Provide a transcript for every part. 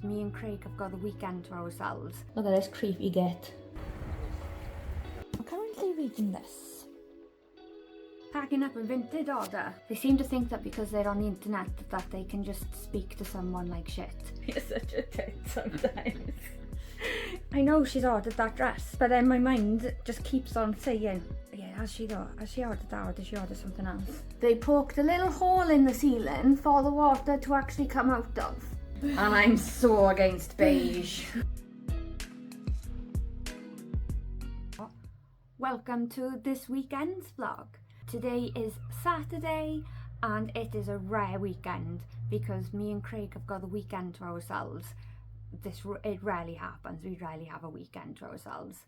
Me and Craig have got the weekend to ourselves. Look at this creepy git. I'm currently reading this. Packing up a vintage order. They seem to think that because they're on the internet that they can just speak to someone like shit. You're such a tit sometimes. I know she's ordered that dress, but then my mind just keeps on saying, yeah, has she though? Has she ordered that or did she order something else? They poked a little hole in the ceiling for the water to actually come out of. And I'm so against beige. Welcome to this weekend's vlog. Today is Saturday and it is a rare weekend because me and Craig have got the weekend to ourselves. It rarely happens. We rarely have a weekend to ourselves.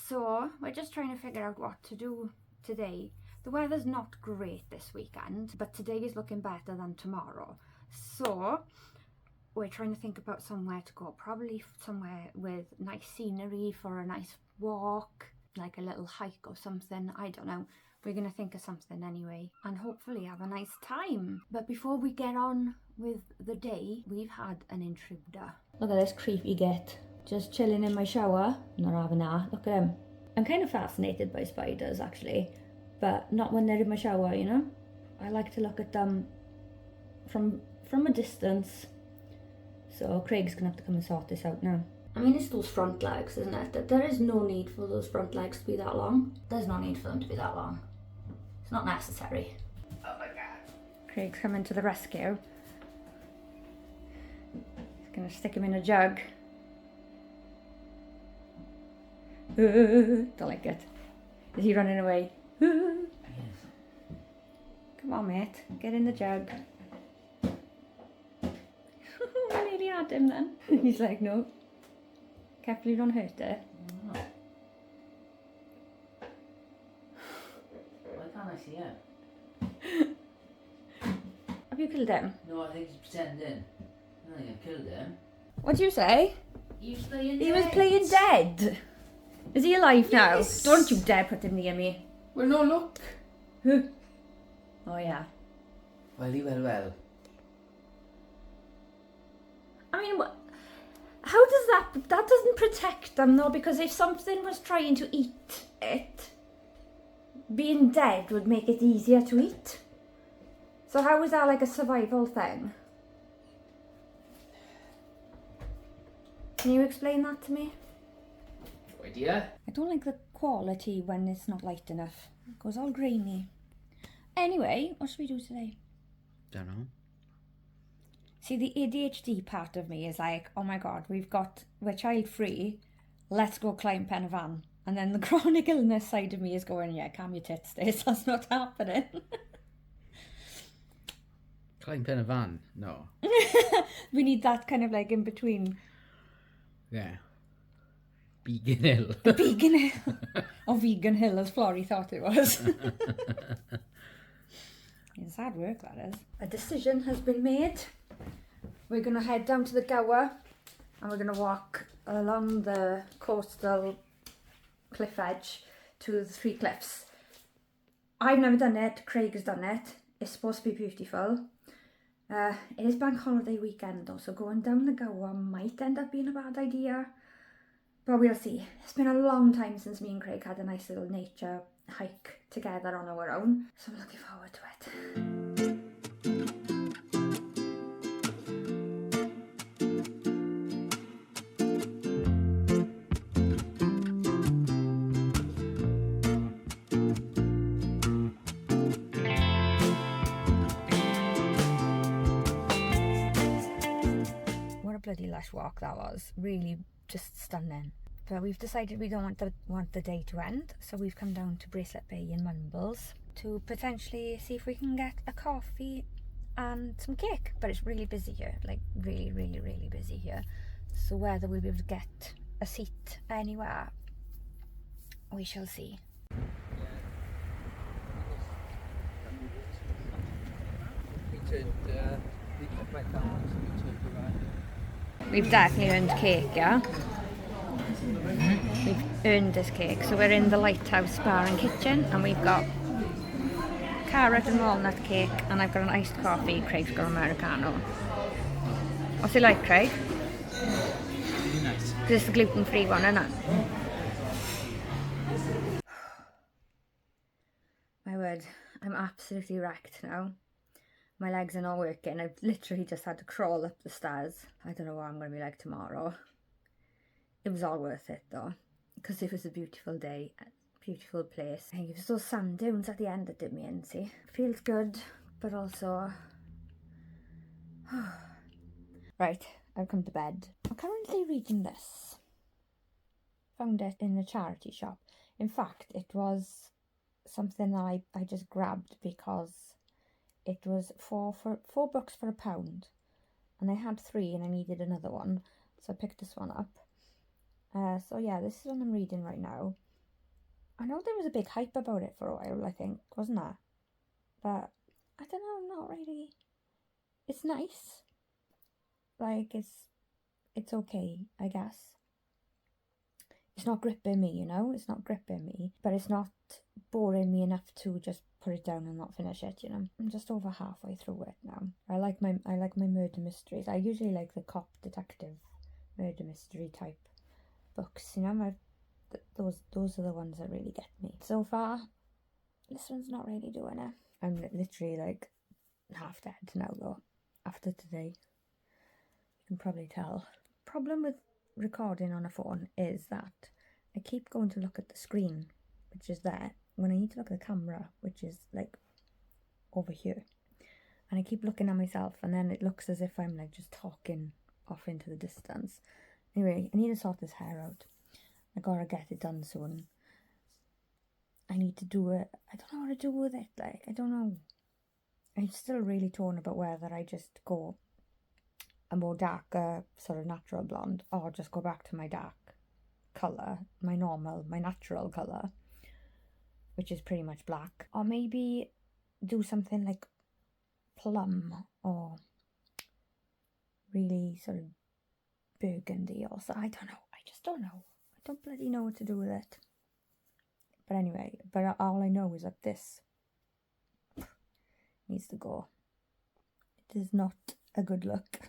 So we're just trying to figure out what to do today. The weather's not great this weekend, but today is looking better than tomorrow. So we're trying to think about somewhere to go. Probably somewhere with nice scenery for a nice walk, like a little hike or something. I don't know. We're going to think of something anyway and hopefully have a nice time. But before we get on with the day, we've had an intruder. Look at this creepy git. Just chilling in my shower. Not having that. Look at him. I'm kind of fascinated by spiders actually, but not when they're in my shower, you know? I like to look at them from a distance. So Craig's going to have to come and sort this out now. I mean, it's those front legs, isn't it? There is no need for those front legs to be that long. There's no need for them to be that long. It's not necessary. Oh my god. Craig's coming to the rescue. He's gonna stick him in a jug. Don't like it. Is he running away? Come on, mate. Get in the jug. I nearly had him then. He's like, no. Careful you don't hurt it. Oh. Why can't I see him? Have you killed him? No, I think he's pretending. I think I killed him. What'd you say? He was playing He was playing dead. Is he alive Yes. now? Don't you dare put him near me. Well, no, look. Oh yeah. Well. I mean, how does that doesn't protect them though? Because if something was trying to eat it, being dead would make it easier to eat. So how is that like a survival thing? Can you explain that to me? No idea. I don't like the quality when it's not light enough. It goes all grainy. Anyway, what should we do today? Don't know. See, the ADHD part of me is like, oh my god, we're child free, let's go climb Pen-y-Fan. And then the chronic illness side of me is going, yeah, calm your tits, Stace, that's not happening. Climb Pen-y-Fan? No. We need that kind of like in between. Yeah. Beacon Hill. The Beacon Hill. Or Vegan Hill, as Florrie thought it was. It's hard work, that is. A decision has been made. We're going to head down to the Gower and we're going to walk along the coastal cliff edge to the three cliffs. I've never done it, Craig has done it. It's supposed to be beautiful. It is bank holiday weekend though, so going down the Gower might end up being a bad idea. But we'll see. It's been a long time since me and Craig had a nice little nature hike together on our own. So I'm looking forward to it. What a bloody lush walk that was. Really just stunning. But we've decided we don't want the day to end, so we've come down to Bracelet Bay in Mumbles to potentially see if we can get a coffee and some cake. But it's really busy here, like really busy here. So whether we'll be able to get a seat anywhere, we shall see. We've definitely earned cake, yeah? We've earned this cake. So we're in the Lighthouse Bar and Kitchen and we've got carrot and walnut cake and I've got an iced coffee. Craig's got an Americano. What's it like, Craig? Really nice. This is a gluten-free one, isn't it? My word, I'm absolutely wrecked now. My legs are not working. I've literally just had to crawl up the stairs. I don't know what I'm going to be like tomorrow. It was all worth it though, because it was a beautiful day, a beautiful place. I think it was those sand dunes at the end that did me in, see. Feels good, but also... Right, I've come to bed. I'm currently reading this. Found it in a charity shop. In fact, it was something that I just grabbed because it was four books for £1, and I had 3 and I needed another one, so I picked this one up. So yeah, this is what I'm reading right now. I know there was a big hype about it for a while, I think, wasn't there? But I don't know, not really. It's nice. Like, it's okay, I guess. It's not gripping me, you know? It's not gripping me, but it's not boring me enough to just put it down and not finish it, you know? I'm just over halfway through it now. I like my murder mysteries. I usually like the cop detective murder mystery type books, you know? Those are the ones that really get me. So far, this one's not really doing it. I'm literally like half dead now though, after today. You can probably tell. Problem with recording on a phone is that I keep going to look at the screen, which is there, when I need to look at the camera, which is like over here. And I keep looking at myself, and then it looks as if I'm like just talking off into the distance. Anyway, I need to sort this hair out. I gotta get it done soon. I need to do it. I don't know what to do with it. Like, I don't know. I'm still really torn about whether I just go a more darker sort of natural blonde, or just go back to my dark colour, my natural colour, which is pretty much black. Or maybe do something like plum, or really sort of burgundy or so. I don't know. I just don't know. I don't bloody know what to do with it. But anyway, all I know is that this needs to go. It is not a good look.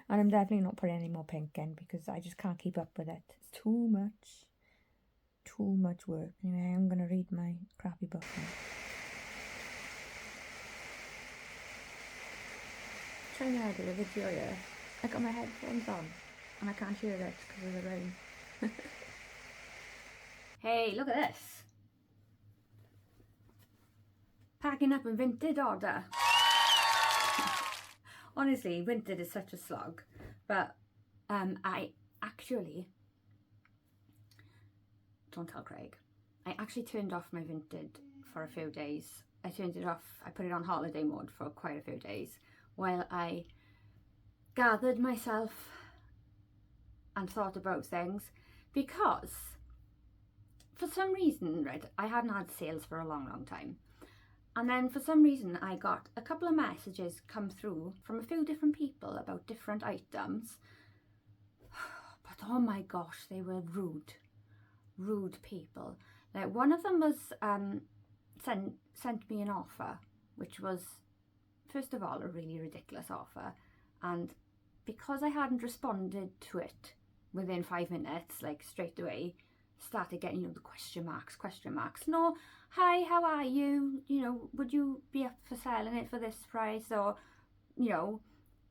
And I'm definitely not putting any more pink in because I just can't keep up with it. It's too much work. Anyway, I'm going to read my crappy book now. Trying to edit a video here. I got my headphones on and I can't hear it because of the rain. Hey, look at this. Packing up in Vinted order. Honestly, Vinted is such a slog, but I actually, don't tell Craig, I actually turned off my Vinted for a few days. I turned it off, I put it on holiday mode for quite a few days while I gathered myself and thought about things, because for some reason, right, I hadn't had sales for a long time. And then for some reason I got a couple of messages come through from a few different people about different items. But oh my gosh, they were rude people. Like, one of them was sent me an offer, which was, first of all, a really ridiculous offer. And because I hadn't responded to it within 5 minutes, like straight away, started getting, you know, the question marks. No, hi, how are you? You know, would you be up for selling it for this price? Or, you know,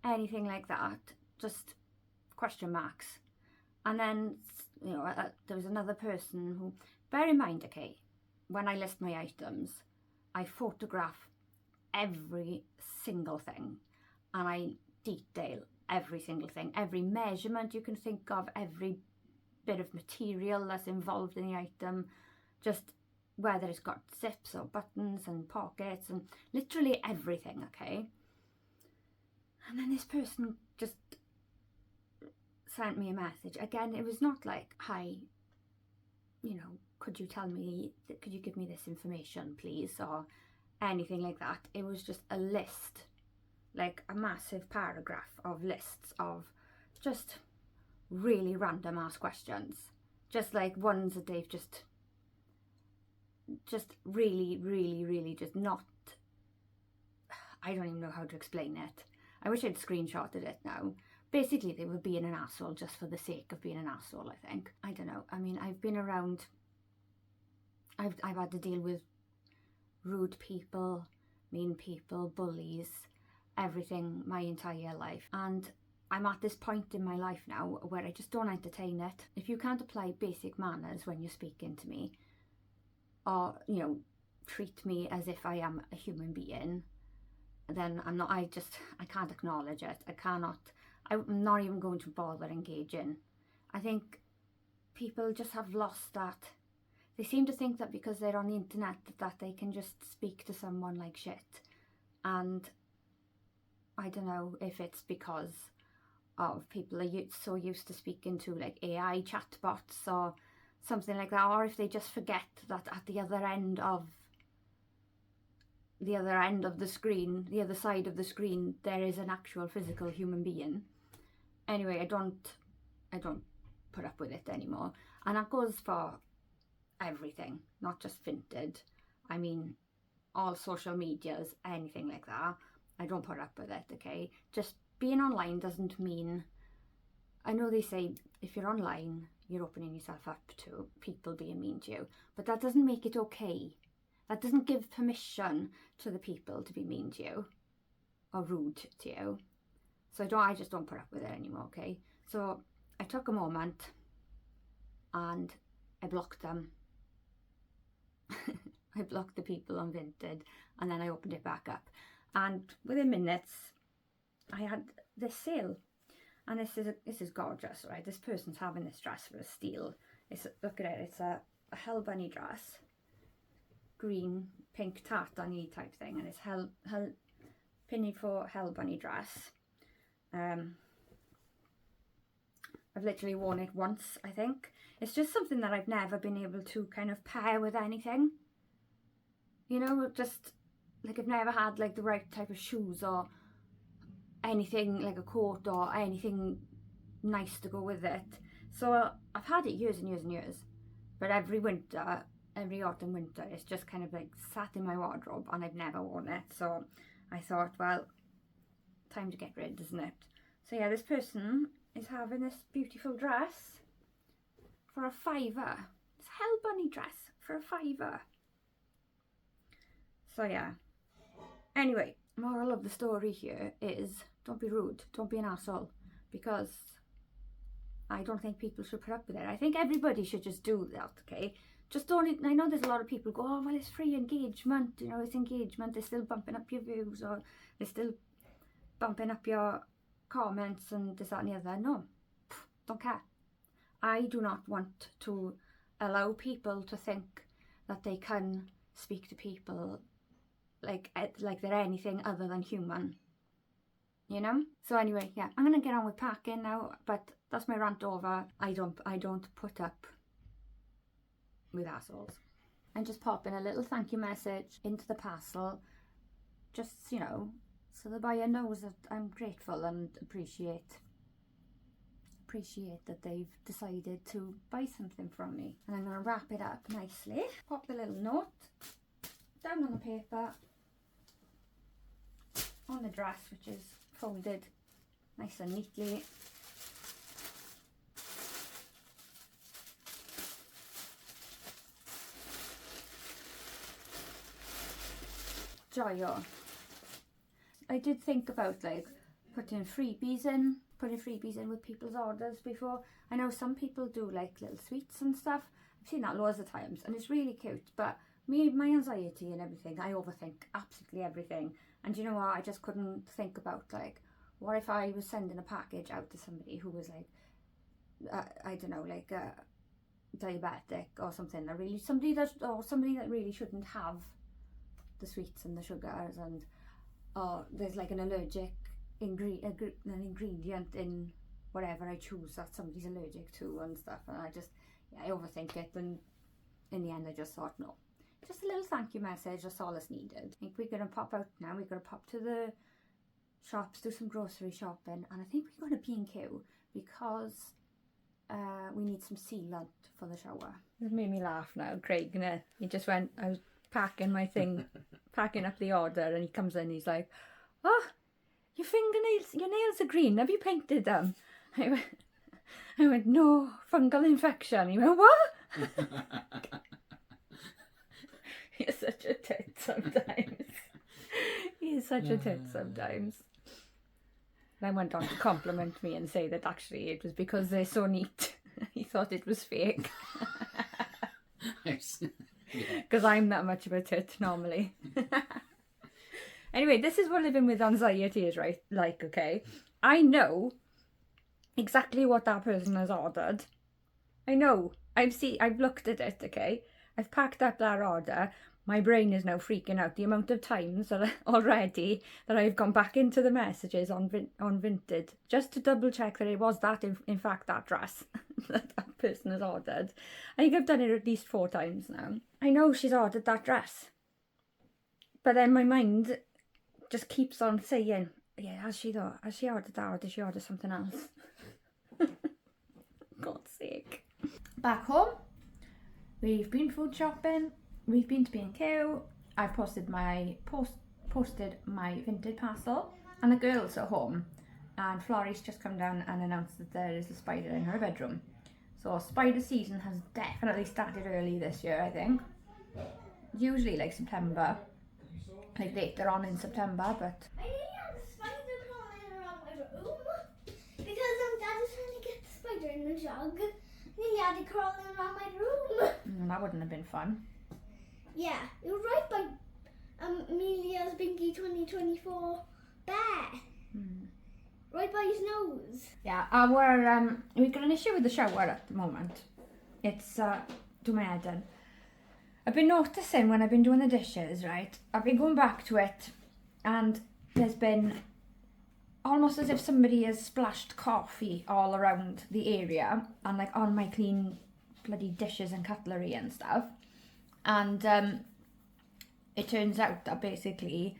anything like that. Just question marks. And then, you know, there was another person who, bear in mind, okay, when I list my items, I photograph every single thing and I detail every single thing, every measurement you can think of, every bit of material that's involved in the item, just whether it's got zips or buttons and pockets and literally everything, okay? And then this person just sent me a message. Again, it was not like, hi, you know, could you give me this information please, or anything like that. It was just a list, like a massive paragraph of lists of just really random ass questions, just like ones that they've just really just not, I don't even know how to explain it. I wish I'd screenshotted it now, basically they were being an asshole just for the sake of being an asshole, I think. I don't know. I mean, I've been around, I've had to deal with rude people, mean people, bullies, everything my entire life. And I'm at this point in my life now where I just don't entertain it. If you can't apply basic manners when you're speaking to me, or, you know, treat me as if I am a human being, then I can't acknowledge it. I'm not even going to bother engaging. I think people just have lost that. They seem to think that because they're on the internet that they can just speak to someone like shit. And I don't know if it's because of people are so used to speaking to like AI chatbots or something like that, or if they just forget that at the other end of the screen, the other side of the screen, there is an actual physical human being. Anyway, I don't put up with it anymore. And that goes for everything, not just Vinted. I mean, all social medias, anything like that. I don't put up with it, okay? Just being online doesn't mean... I know they say if you're online, you're opening yourself up to people being mean to you, but that doesn't make it okay. That doesn't give permission to the people to be mean to you or rude to you. So I just don't put up with it anymore, okay? So I took a moment and I blocked them. I blocked the people on Vinted, and then I opened it back up. And within minutes, I had this sale. And this is gorgeous, right? This person's having this dress for a steal. Look at it, it's a hell bunny dress. Green, pink tartany type thing, and it's hell penny for hell bunny dress. I've literally worn it once, I think. It's just something that I've never been able to kind of pair with anything. You know, just like I've never had like the right type of shoes or anything like a coat or anything nice to go with it. So I've had it years and years and years, but every autumn winter it's just kind of like sat in my wardrobe and I've never worn it. So I thought, well, time to get rid, isn't it? So yeah, this person is having this beautiful dress for a £5. It's a hell bunny dress for a £5. So yeah, anyway, moral of the story here is don't be rude, don't be an asshole, because I don't think people should put up with it. I think everybody should just do that, okay? Just don't, I know there's a lot of people go, oh, well, it's free engagement, you know, it's engagement, they're still bumping up your views, or they're still bumping up your comments and this, that and the other. No, don't care. I do not want to allow people to think that they can speak to people like they're anything other than human, you know? So anyway, yeah, I'm gonna get on with packing now, but that's my rant over. I don't put up with assholes. And just pop in a little thank you message into the parcel, just, you know, so the buyer knows that I'm grateful and appreciate that they've decided to buy something from me. And I'm gonna wrap it up nicely, pop the little note down on the paper on the dress, which is folded nice and neatly. Joyo. I did think about like putting freebies in with people's orders before. I know some people do like little sweets and stuff. I've seen that loads of times and it's really cute, but my anxiety and everything, I overthink absolutely everything. And you know what, I just couldn't think about like, what if I was sending a package out to somebody who was like, I don't know, like diabetic or something, somebody that really shouldn't have the sweets and the sugars, and there's like an allergic ingredient in whatever I choose that somebody's allergic to and stuff, and I overthink it, and in the end I just thought, no, just a little thank you message, that's all that's needed. I think we're going to pop out now, we're going to pop to the shops, do some grocery shopping, and I think we're going to B&Q because we need some sealant for the shower. It made me laugh now, Craig, he just went, I was packing my thing, packing up the order, and he comes in, he's like, oh, your nails are green. Have you painted them? I went, no, fungal infection. He went, what? You're such a tit sometimes. He's such a tit sometimes. And I went on to compliment me and say that actually it was because they're so neat. He thought it was fake. Because I'm that much of a tit normally. Anyway, this is what living with anxiety is like, okay? I know exactly what that person has ordered. I know. I've looked at it, okay? I've packed up that order. My brain is now freaking out. The amount of times that already that I've gone back into the messages on Vinted just to double check that it was that, in fact, that dress that person has ordered. I think I've done it at least 4 times now. I know she's ordered that dress. But then my mind just keeps on saying, yeah, has she ordered that, or did she order something else? God's sake. Back home, we've been food shopping. We've been to B&Q. I've posted my Vinted parcel, and the girls are home. And Florrie's just come down and announced that there is a spider in her bedroom. So spider season has definitely started early this year, I think. Usually like September, like later on in September, but. I nearly had a spider crawling around my room because Dad was trying to get the spider in the jug. Nearly had it crawling around my room. That wouldn't have been fun. Yeah, it was right by Amelia's Binky 2024 bear. Right by his nose. Yeah, we've got an issue with the shower at the moment. It's do my head in. I've been noticing when I've been doing the dishes, right? I've been going back to it, and there's been almost as if somebody has splashed coffee all around the area and like on my clean bloody dishes and cutlery and stuff. And it turns out that basically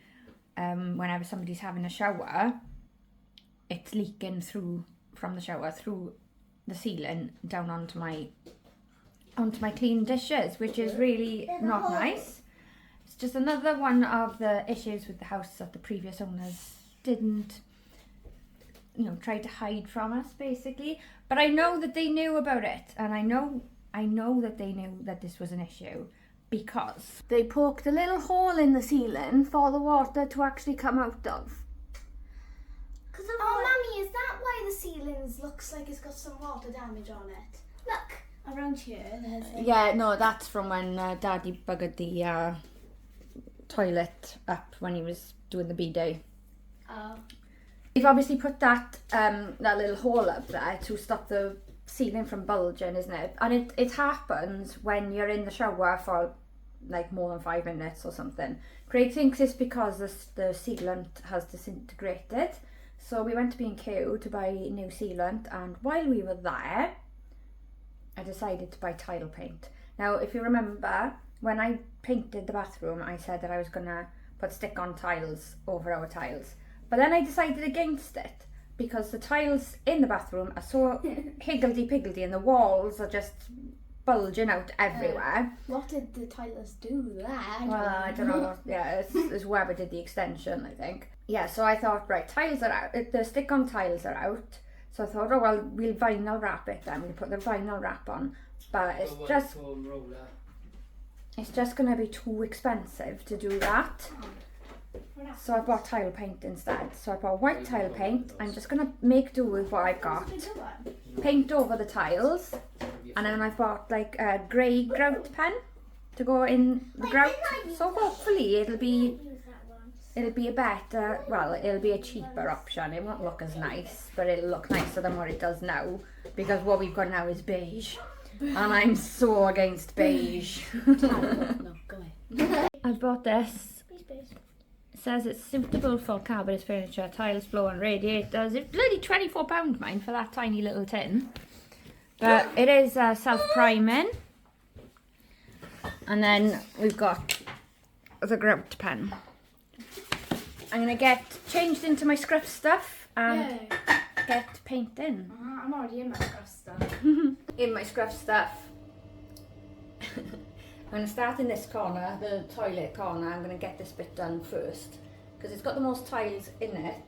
whenever somebody's having a shower, it's leaking through from the shower through the ceiling down onto my clean dishes, which is really not nice. It's just another one of the issues with the house that the previous owners didn't, try to hide from us, basically. But I know that they knew about it, and I know that they knew that this was an issue because they poked a little hole in the ceiling for the water to actually come out of. Mummy, is that why the ceilings looks like it's got some water damage on it? Look, around here there's Yeah, no, that's from when Daddy buggered the toilet up when he was doing the B-day. Oh. We've obviously put that little hole up there to stop the ceiling from bulging, isn't it? And it happens when you're in the shower for like more than 5 minutes or something. Craig thinks it's because the sealant has disintegrated. So we went to B&Q to buy new sealant, and while we were there, I decided to buy tile paint. Now, if you remember, when I painted the bathroom, I said that I was going to put stick-on tiles over our tiles. But then I decided against it, because the tiles in the bathroom are so higgledy-piggledy and the walls are just bulging out everywhere. What did the tilers do there? Well, I don't know. Yeah, it's whoever did the extension, I think. Yeah, so I thought, right, tiles are out. The stick-on tiles are out. So I thought, oh, well, we'll vinyl wrap it then. We'll put the vinyl wrap on. But it's just going to be too expensive to do that. So I bought tile paint instead. So I bought white tile paint. I'm just going to make do with what I've got. Paint over the tiles. And then I bought like a grey grout pen to go in the grout. So hopefully it'll be a better, well, it'll be a cheaper option. It won't look as nice, but it'll look nicer than what it does now, because what we've got now is beige, and I'm so against beige. No, go away. I bought this. It says it's suitable for cabinet furniture, tiles, floor and radiators. It's bloody £24 mine for that tiny little tin. But it is self-priming. And then we've got the grout pen. I'm going to get changed into my scruff stuff and get painting. I'm already in my scruff stuff. In my scruff stuff. I'm going to start in this corner, the toilet corner. I'm going to get this bit done first, because it's got the most tiles in it.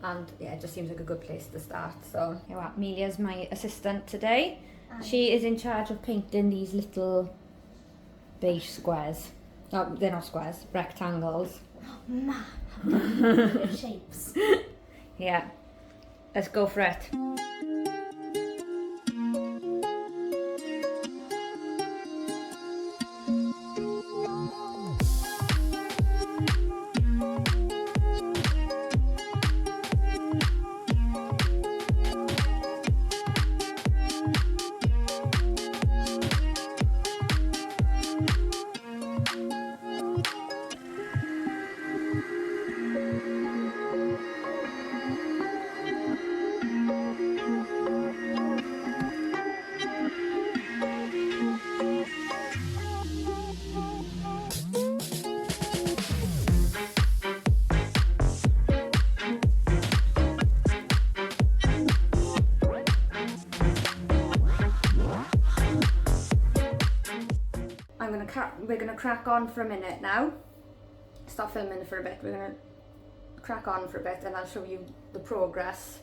And yeah, it just seems like a good place to start. So you know what, Amelia's my assistant today. She is in charge of painting these little beige squares. Oh, they're not squares, rectangles. Ma, shapes. Yeah, let's go for it. We're gonna crack on for a minute now. Stop filming for a bit. We're gonna crack on for a bit and I'll show you the progress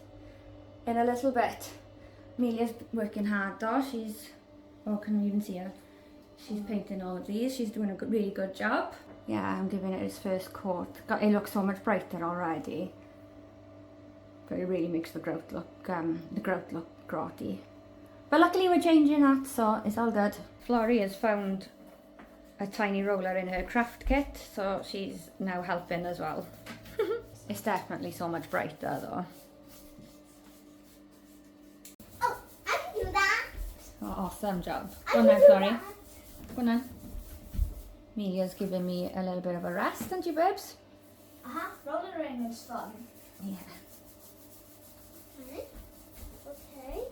in a little bit. Amelia's working hard though. Oh, can you even see her? She's painting all of these. She's doing a really good job. Yeah, I'm giving it its first coat. It looks so much brighter already. But it really makes the grout look grotty. But luckily we're changing that, so it's all good. Florrie has found a tiny roller in her craft kit, so she's now helping as well. It's definitely so much brighter though. Oh, I can do that. Oh, awesome job. I Go on can now, do Florrie. that. Go on now. Amelia's giving me a little bit of a rest, aren't you, babes? Rollering is fun. Yeah. Okay.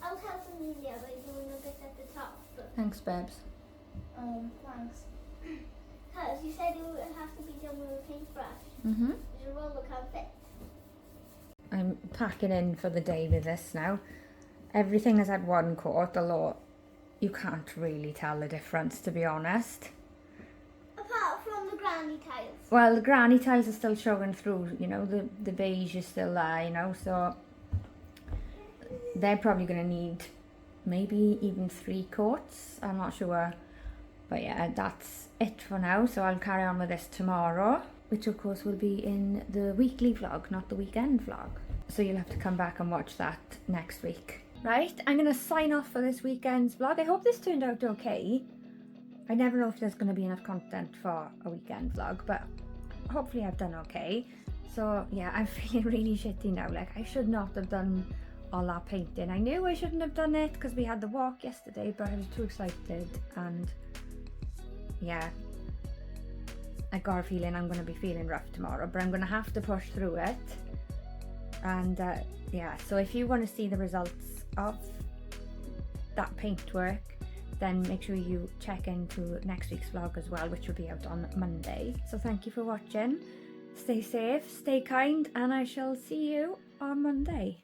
I'll help Amelia by doing a bit at the top. Thanks, babes. Thanks. Because you said it would have to be done with a paintbrush. Mhm. The roller can't fit. I'm packing in for the day with this now. Everything has had one coat, although you can't really tell the difference, to be honest. Apart from the granny tiles. Well, the granny tiles are still showing through, you know, the beige is still there, you know, so they're probably going to need maybe even 3 coats, I'm not sure. But yeah, that's it for now, so I'll carry on with this tomorrow, which of course will be in the weekly vlog, not the weekend vlog. So you'll have to come back and watch that next week. Right, I'm going to sign off for this weekend's vlog. I hope this turned out okay. I never know if there's going to be enough content for a weekend vlog, but hopefully I've done okay. So yeah, I'm feeling really shitty now. Like, I should not have done all that painting. I knew I shouldn't have done it because we had the walk yesterday, but I was too excited, and yeah, I got a feeling I'm going to be feeling rough tomorrow, but I'm going to have to push through it. And yeah, so if you want to see the results of that paint work, then make sure you check into next week's vlog as well, which will be out on Monday. So thank you for watching. Stay safe, stay kind, and I shall see you on Monday.